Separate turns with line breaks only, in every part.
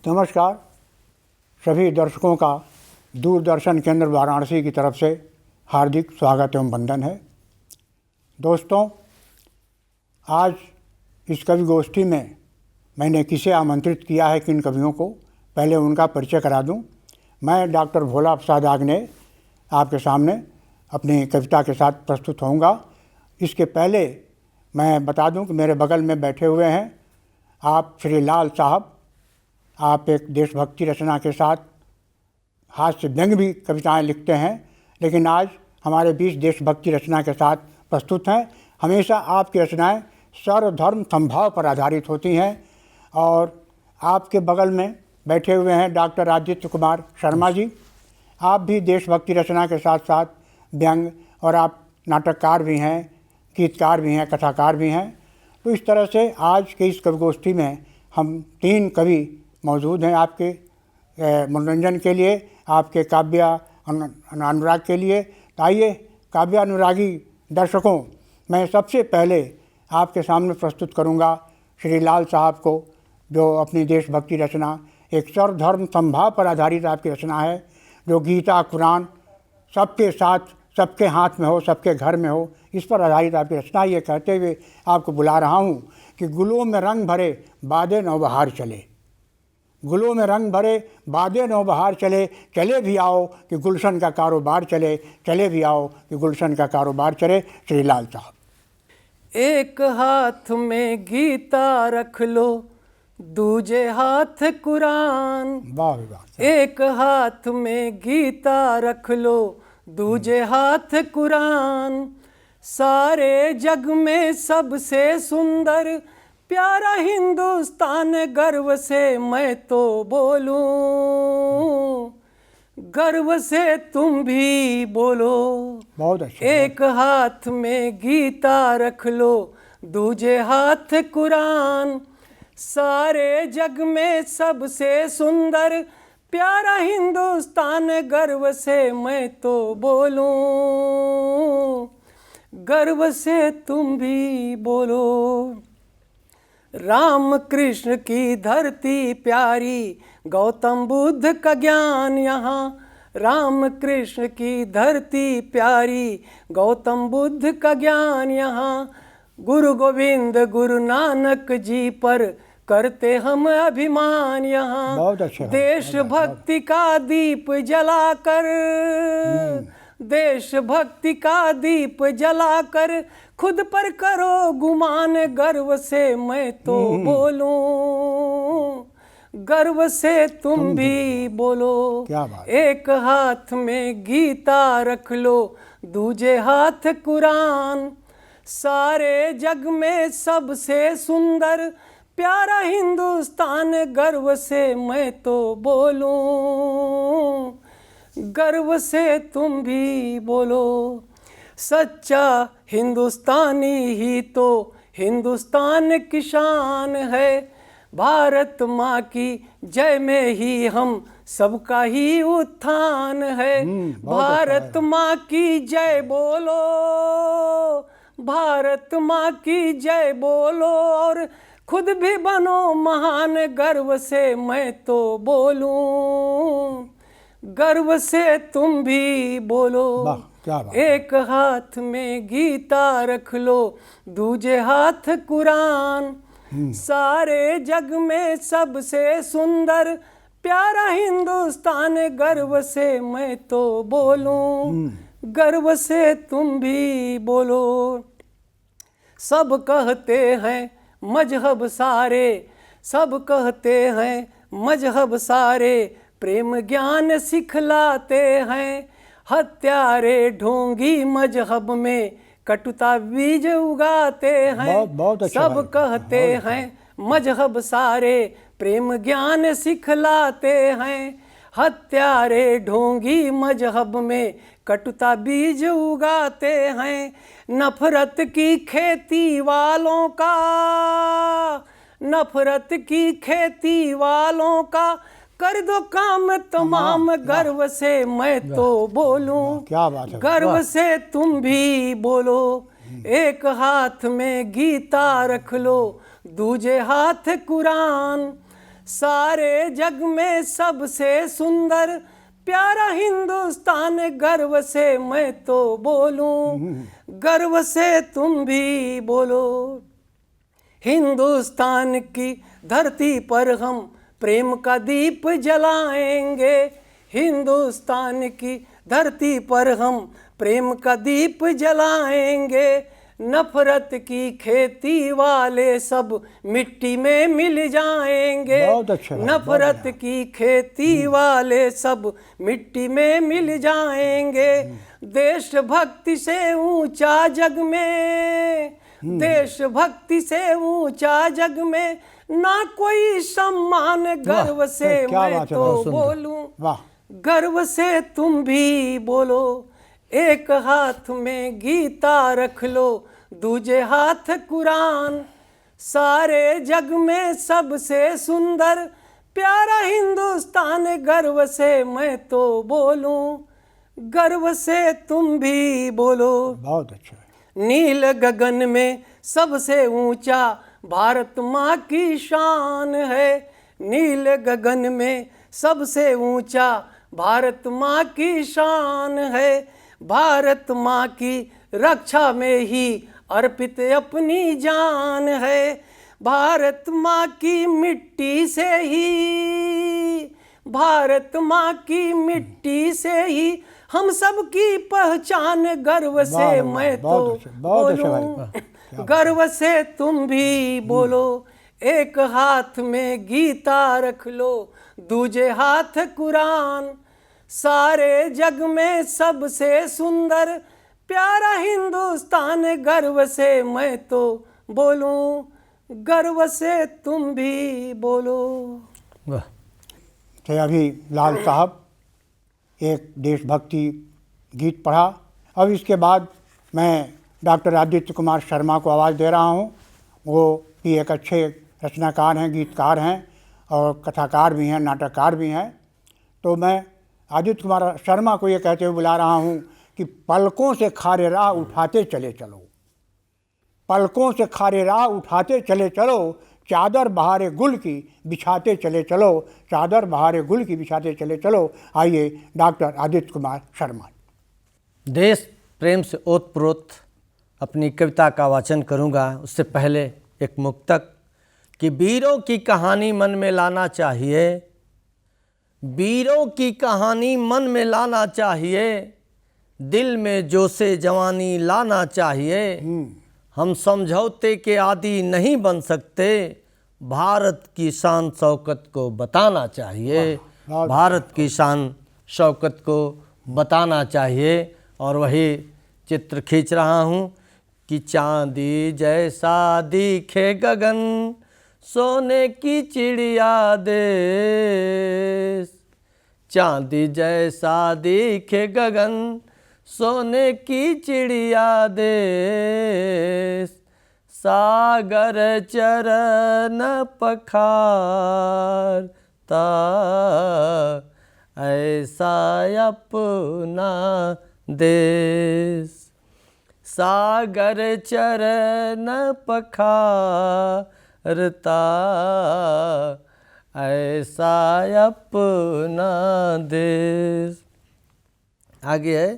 नमस्कार सभी दर्शकों का दूरदर्शन केंद्र वाराणसी की तरफ से हार्दिक स्वागत एवं वंदन है। दोस्तों, आज इस कवि गोष्ठी में मैंने किसे आमंत्रित किया है, किन कवियों को, पहले उनका परिचय करा दूं। मैं डॉक्टर भोला प्रसाद आग्नेय आपके सामने अपनी कविता के साथ प्रस्तुत होऊंगा। इसके पहले मैं बता दूं कि मेरे बगल में बैठे हुए हैं आप श्री लाल साहब। आप एक देशभक्ति रचना के साथ हास्य व्यंग भी कविताएं लिखते हैं, लेकिन आज हमारे बीच देशभक्ति रचना के साथ प्रस्तुत हैं। हमेशा आपकी रचनाएं सर्वधर्म समभाव पर आधारित होती हैं। और आपके बगल में बैठे हुए हैं डॉक्टर आदित्य कुमार शर्मा जी। आप भी देशभक्ति रचना के साथ साथ व्यंग और आप नाटककार भी हैं, गीतकार भी हैं, कथाकार भी हैं। तो इस तरह से आज के इस कवि गोष्ठी में हम 3 कवि मौजूद हैं आपके मनोरंजन के लिए, आपके काव्य अनुराग के लिए। तो आइए काव्य अनुरागी दर्शकों, मैं सबसे पहले आपके सामने प्रस्तुत करूंगा श्री लाल साहब को, जो अपनी देशभक्ति रचना एक सर्वधर्म समभाव पर आधारित आपकी रचना है, जो गीता कुरान सबके साथ, सबके हाथ में हो, सबके घर में हो, इस पर आधारित आपकी रचना। ये कहते हुए आपको बुला रहा हूँ कि गुलों में रंग भरे बादे नौबहार चले, गुलों में रंग भरे बादे नौबहार चले, चले भी आओ कि गुलशन का कारोबार चले, चले भी आओ कि गुलशन का कारोबार चले। श्री लाल साहब।
एक हाथ में गीता रख लो, दूजे हाथ कुरान।
वाह वाह।
एक हाथ में गीता रख लो, दूजे हाथ कुरान। सारे जग में सबसे सुंदर प्यारा हिंदुस्तान, गर्व से मैं तो बोलूं, गर्व से तुम भी बोलो।
बहुत अच्छा।
एक हाथ में गीता रख लो, दूजे हाथ कुरान। सारे जग में सबसे सुंदर प्यारा हिंदुस्तान, गर्व से मैं तो बोलूं, गर्व से तुम भी बोलो। राम कृष्ण की धरती प्यारी, गौतम बुद्ध का ज्ञान यहाँ। राम कृष्ण की धरती प्यारी, गौतम बुद्ध का ज्ञान यहाँ। गुरु गोविंद गुरु नानक जी पर करते हम अभिमान यहाँ।
बहुत अच्छा।
देशभक्ति का दीप जलाकर, देशभक्ति का दीप जलाकर खुद पर करो गुमान, गर्व से मैं तो बोलूं, गर्व से तुम भी बोलो।
क्या बात।
एक हाथ में गीता रख लो, दूजे हाथ कुरान। सारे जग में सबसे सुंदर प्यारा हिंदुस्तान, गर्व से मैं तो बोलूं, गर्व से तुम भी बोलो। सच्चा हिंदुस्तानी ही तो हिंदुस्तान की शान है। भारत माँ की जय में ही हम सबका ही उत्थान है। भारत माँ की जय बोलो, भारत माँ की जय बोलो, और खुद भी बनो महान, गर्व से मैं तो बोलूं, गर्व से तुम भी बोलो।
क्या बात।
एक हाथ में गीता रख लो, दूजे हाथ कुरान। सारे जग में सबसे सुंदर प्यारा हिंदुस्तान, गर्व से मैं तो बोलूं, गर्व से तुम भी बोलो। सब कहते हैं मजहब सारे, सब कहते हैं मजहब सारे, प्रेम ज्ञान सिखलाते हैं। हत्यारे ढोंगी मजहब में कटुता बीज उगाते हैं।
बहुत अच्छा।
सब कहते हैं मजहब सारे, प्रेम ज्ञान सिखलाते हैं। हत्यारे ढोंगी मजहब में कटुता बीज उगाते हैं। नफरत की खेती वालों का, नफरत की खेती वालों का कर दो काम तमाम, गर्व से मैं तो बोलूं,
क्या बात है।
गर्व से तुम भी बोलो। एक हाथ में गीता रख लो, दूजे हाथ कुरान। सारे जग में सबसे सुंदर प्यारा हिंदुस्तान, गर्व से मैं तो बोलूं, गर्व से तुम भी बोलो। हिंदुस्तान की धरती पर हम प्रेम का दीप जलाएंगे, हिंदुस्तान की धरती पर हम प्रेम का दीप जलाएंगे। नफरत की खेती वाले सब मिट्टी में मिल जाएंगे,
बहुत अच्छा,
नफरत की खेती वाले सब मिट्टी में मिल जाएंगे। देशभक्ति से ऊंचा जग में, देशभक्ति से ऊंचा जग में ना कोई सम्मान, गर्व से मैं तो बोलूं, गर्व से तुम भी बोलो। एक हाथ में गीता रख लो, दूजे हाथ कुरान, सारे जग में सबसे सुंदर प्यारा हिंदुस्तान, गर्व से मैं तो बोलूं, गर्व से तुम भी बोलो।
बहुत अच्छा।
नील गगन में सबसे ऊंचा भारत माँ की शान है, नील गगन में सबसे ऊंचा भारत माँ की शान है। भारत माँ की रक्षा में ही अर्पित अपनी जान है, भारत माँ की मिट्टी से ही, भारत माँ की मिट्टी से ही हम सब की पहचान, गर्व से मैं तो बोलूं, गर्व से तुम भी बोलो। एक हाथ में गीता रख लो, दूजे हाथ कुरान, सारे जग में सबसे सुंदर प्यारा हिंदुस्तान, गर्व से मैं तो बोलूं, गर्व से तुम भी बोलो।
तो अभी लाल साहब एक देशभक्ति गीत पढ़ा। अब इसके बाद मैं डॉक्टर आदित्य कुमार शर्मा को आवाज़ दे रहा हूँ। वो भी एक अच्छे रचनाकार हैं, गीतकार हैं और कथाकार भी हैं, नाटककार भी हैं। तो मैं आदित्य कुमार शर्मा को ये कहते हुए बुला रहा हूँ कि पलकों से खारे राह उठाते चले चलो, पलकों से खारे राह उठाते चले चलो, चादर बहारे गुल की बिछाते चले चलो, चादर बहारे गुल की बिछाते चले चलो। आइए डॉक्टर आदित्य कुमार शर्मा।
देश प्रेम से ओतप्रोत अपनी कविता का वाचन करूंगा। उससे पहले एक मुक्तक कि वीरों की कहानी मन में लाना चाहिए, वीरों की कहानी मन में लाना चाहिए, दिल में जोशे जवानी लाना चाहिए। हम समझौते के आदी नहीं बन सकते, भारत की शान शौकत को बताना चाहिए, भारत की शान शौकत को बताना चाहिए। और वही चित्र खींच रहा हूँ कि चांदी जैसा दिखे गगन, सोने की चिड़िया देश, चांदी जैसा दिखे गगन, सोने की चिड़िया देश, सागर चरण पखारता ऐसा अपना देश, सागर चरण पखारता ऐसा अपना देश। आगे है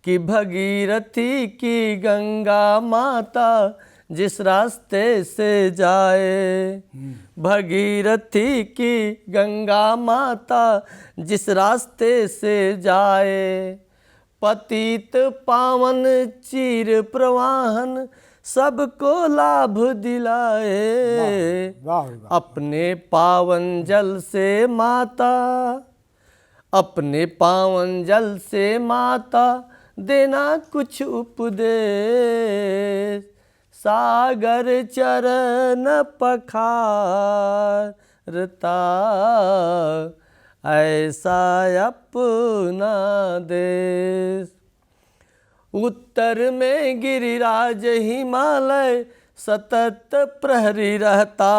कि भगीरथी की गंगा माता जिस रास्ते से जाए, भगीरथी की गंगा माता जिस रास्ते से जाए, पतित पावन चीर प्रवाहन सबको लाभ दिलाए। अपने पावन जल से माता, अपने पावन जल से माता देना कुछ उपदेश, सागर चरण पखारता ऐसा अपना देश। उत्तर में गिरिराज हिमालय सतत प्रहरी रहता,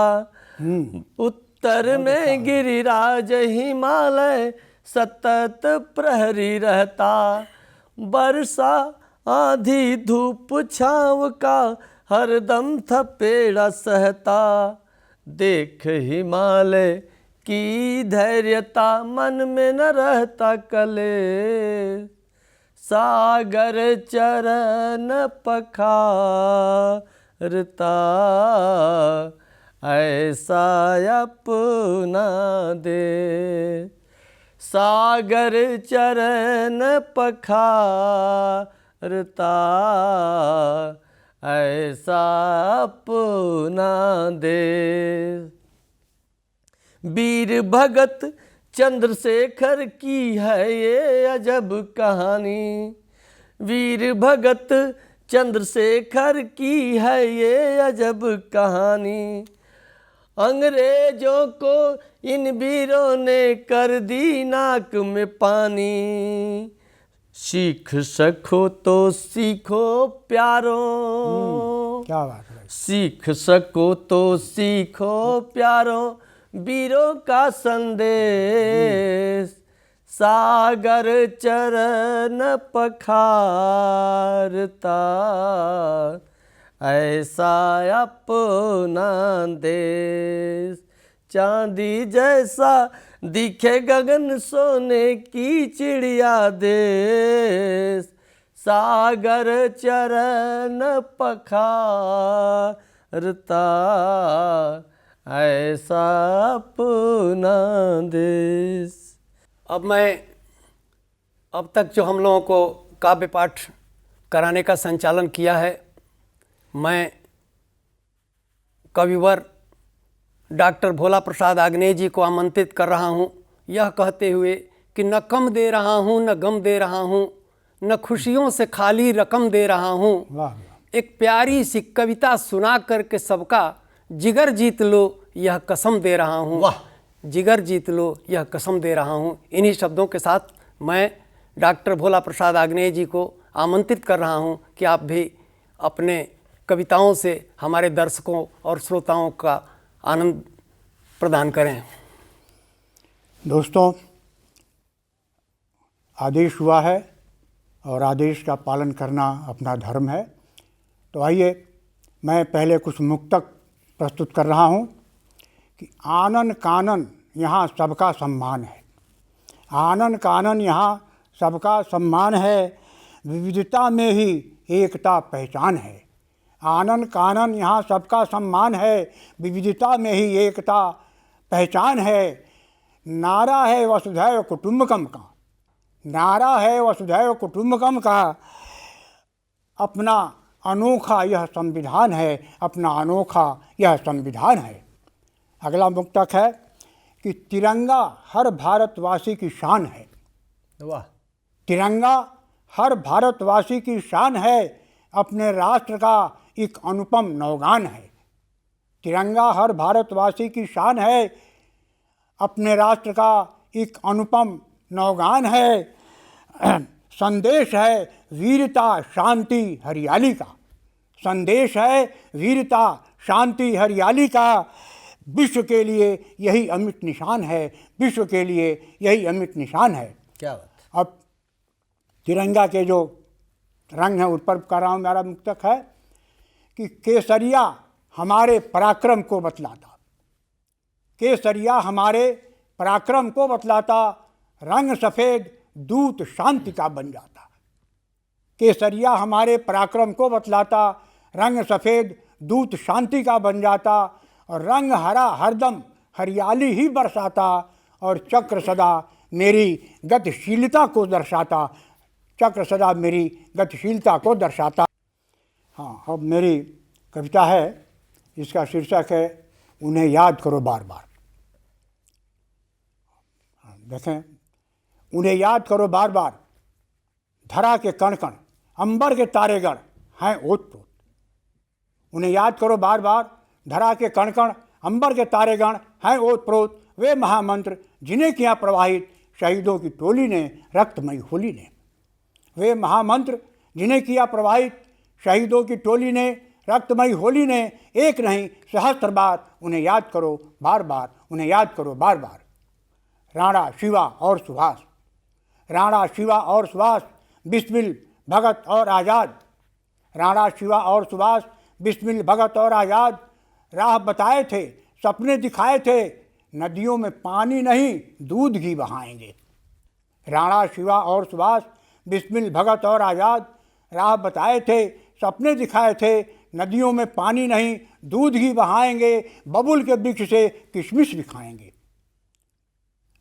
उत्तर में गिरिराज हिमालय सतत प्रहरी रहता, वर्षा आंधी धूप छाँव का हरदम थपेड़ा सहता, देख हिमालय की धैर्यता मन में न रहता कलेश, सागर चरण पखारता ऐसा अपना दे, सागर चरण पखारता ऐसा अपना दे। वीर भगत चंद्रशेखर की है ये अजब कहानी, वीर भगत चंद्रशेखर की है ये अजब कहानी, अंग्रेजों को इन वीरों ने कर दी नाक में पानी, सीख सको तो सीखो प्यारों,
क्या बात है।
सीख सको तो सीखो प्यारों वीरों का संदेश, सागर चरण पखारता ऐसा अपना देश, चांदी जैसा दिखे गगन सोने की चिड़िया देश, सागर चरण पखारता ऐसा अपना देश।
अब तक जो हम लोगों को काव्य पाठ कराने का संचालन किया है, मैं कविवर डॉक्टर भोला प्रसाद आग्नेय जी को आमंत्रित कर रहा हूँ, यह कहते हुए कि न कम दे रहा हूँ न गम दे रहा हूँ, न खुशियों से खाली रकम दे रहा हूँ,
वाह।
एक प्यारी सी कविता सुना करके सबका जिगर जीत लो यह कसम दे रहा हूँ।
वाह।
जिगर जीत लो यह कसम दे रहा हूँ। इन्हीं शब्दों के साथ मैं डॉक्टर भोला प्रसाद आग्नेय जी को आमंत्रित कर रहा हूँ कि आप भी अपने कविताओं से हमारे दर्शकों और श्रोताओं का आनंद प्रदान करें।
दोस्तों, आदेश हुआ है और आदेश का पालन करना अपना धर्म है। तो आइए, मैं पहले कुछ मुक्तक प्रस्तुत कर रहा हूँ कि आनन कानन यहाँ सबका सम्मान है, आनन कानन यहाँ सबका सम्मान है, विविधता में ही एकता पहचान है। आनन कानन यहाँ सबका सम्मान है, विविधता में ही एकता पहचान है। नारा है वसुधैव कुटुम्बकम का, नारा है वसुधैव कुटुम्बकम का, अपना अनोखा यह संविधान है, अपना अनोखा यह संविधान है। अगला मुक्तक है कि तिरंगा हर भारतवासी की शान है।
वाह।
तिरंगा हर भारतवासी की शान है, अपने राष्ट्र का एक अनुपम नौगान है। तिरंगा हर भारतवासी की शान है, अपने राष्ट्र का एक अनुपम नौगान है। संदेश है वीरता शांति हरियाली का, संदेश है वीरता शांति हरियाली का, विश्व के लिए यही अमिट निशान है, विश्व के लिए यही अमिट निशान है।
क्या बात।
अब तिरंगा के जो रंग हैं उस पर कर रहा हूँ। मेरा मुक्तक है कि केसरिया हमारे पराक्रम को बतलाता, केसरिया हमारे पराक्रम को बतलाता, रंग सफ़ेद दूत शांति का बन जाता। केसरिया हमारे पराक्रम को बतलाता, रंग सफ़ेद दूत शांति का बन जाता, और रंग हरा हरदम हरियाली ही बरसाता, और चक्र सदा मेरी गतिशीलता को दर्शाता, चक्र सदा मेरी गतिशीलता को दर्शाता। हाँ, अब मेरी कविता है, इसका शीर्षक है उन्हें याद करो बार बार। देखें, उन्हें याद करो बार बार, धरा के कण कण अंबर के तारेगण हैं ओतप्रोत। उन्हें याद करो बार बार, धरा के कण कण अंबर के तारेगण हैं ओतप्रोत, वे महामंत्र जिन्हें किया प्रवाहित शहीदों की टोली ने रक्तमयी होली ने। वे महामंत्र जिन्हें किया प्रवाहित शहीदों की टोली ने रक्तमयी होली ने, एक नहीं सहस्त्र बार उन्हें याद करो बार बार, उन्हें याद करो बार बार। राणा शिवा और सुभाष, राणा शिवा और सुभाष, बिस्मिल भगत और आज़ाद। राणा शिवा और सुभाष, बिस्मिल भगत और आज़ाद, राह बताए थे, सपने दिखाए थे, नदियों में पानी नहीं दूध घी बहाएंगे। राणा, शिवा और सुभाष, बिस्मिल, भगत और आज़ाद राह बताए थे, सपने दिखाए थे। नदियों में पानी नहीं दूध घी बहाएंगे, बबुल के वृक्ष से किशमिश भी खाएंगे।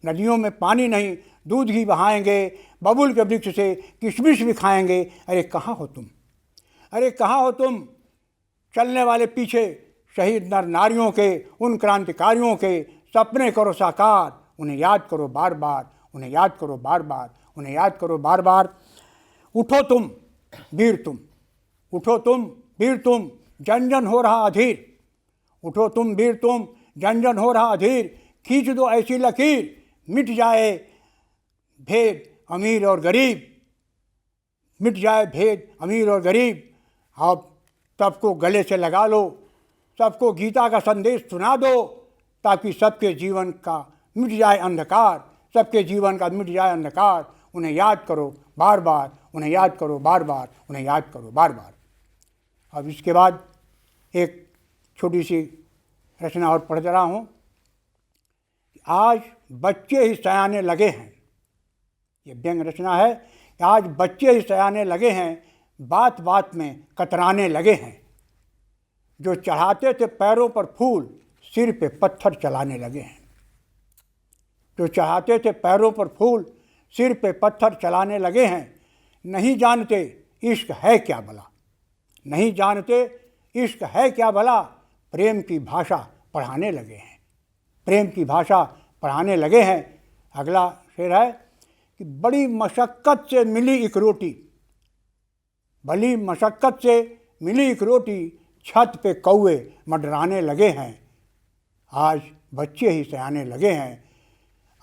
नदियों में पानी नहीं दूध घी बहाएंगे, बबुल के वृक्ष से किशमिश भी खाएंगे। अरे कहाँ हो तुम, अरे कहाँ हो तुम, चलने वाले पीछे शहीद नर नारियों के, उन क्रांतिकारियों के सपने करो साकार। उन्हें याद करो बार बार, उन्हें याद करो बार बार, उन्हें याद करो बार बार। उठो तुम वीर तुम, उठो तुम वीर तुम, जन जन हो रहा अधीर। उठो तुम वीर तुम, जन जन हो रहा अधीर। खींच दो ऐसी लकीर, मिट जाए भेद अमीर और गरीब, मिट जाए भेद अमीर और गरीब। अब सबको गले से लगा लो, सबको गीता का संदेश सुना दो, ताकि सबके जीवन का मिट जाए अंधकार, सबके जीवन का मिट जाए अंधकार। उन्हें याद करो बार बार, उन्हें याद करो बार बार, उन्हें याद करो बार बार। अब इसके बाद एक छोटी सी रचना और पढ़ रहा हूँ। आज बच्चे ही सयाने लगे हैं, ये व्यंग रचना है। आज बच्चे ही सयाने लगे हैं, बात बात में कतराने लगे हैं। जो चढ़ाते थे पैरों पर फूल, सिर पे पत्थर चलाने लगे हैं। जो चढ़ाते थे पैरों पर फूल, सिर पे पत्थर चलाने लगे हैं। नहीं जानते इश्क है क्या भला, नहीं जानते इश्क है क्या भला। प्रेम की भाषा पढ़ाने लगे हैं, प्रेम की भाषा पढ़ाने लगे हैं। अगला शेर है कि बड़ी मशक्क़त से मिली एक रोटी, बड़ी मशक्क़त से मिली एक रोटी, छत पे कौवे मंडराने लगे हैं। आज बच्चे ही सयाने लगे हैं,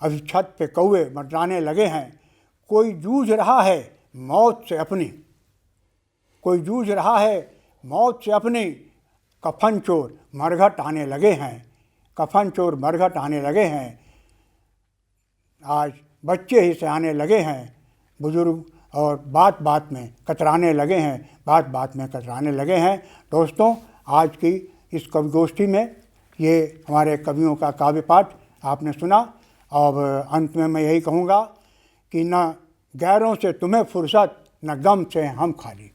अभी छत पे कौवे मंडराने लगे हैं। कोई जूझ रहा है मौत से अपनी, कोई जूझ रहा है मौत से अपनी। कफन चोर मरघट आने लगे हैं, कफन चोर मरघट आने लगे हैं। आज बच्चे ही सयाने लगे हैं, बुजुर्ग और बात बात में कतराने लगे हैं, बात बात में कतराने लगे हैं। दोस्तों, आज की इस कवि गोष्ठी में ये हमारे कवियों का काव्य पाठ आपने सुना। और अंत में मैं यही कहूँगा कि न गैरों से तुम्हें फुर्सत, न गम से हम खाली।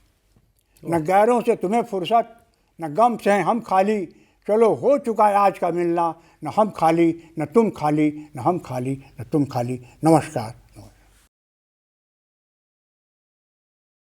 न गैरों से तुम्हें फुर्सत, न गम से हम खाली। चलो हो चुका है आज का मिलना, न हम खाली न तुम खाली, न हम खाली न तुम खाली। नमस्कार।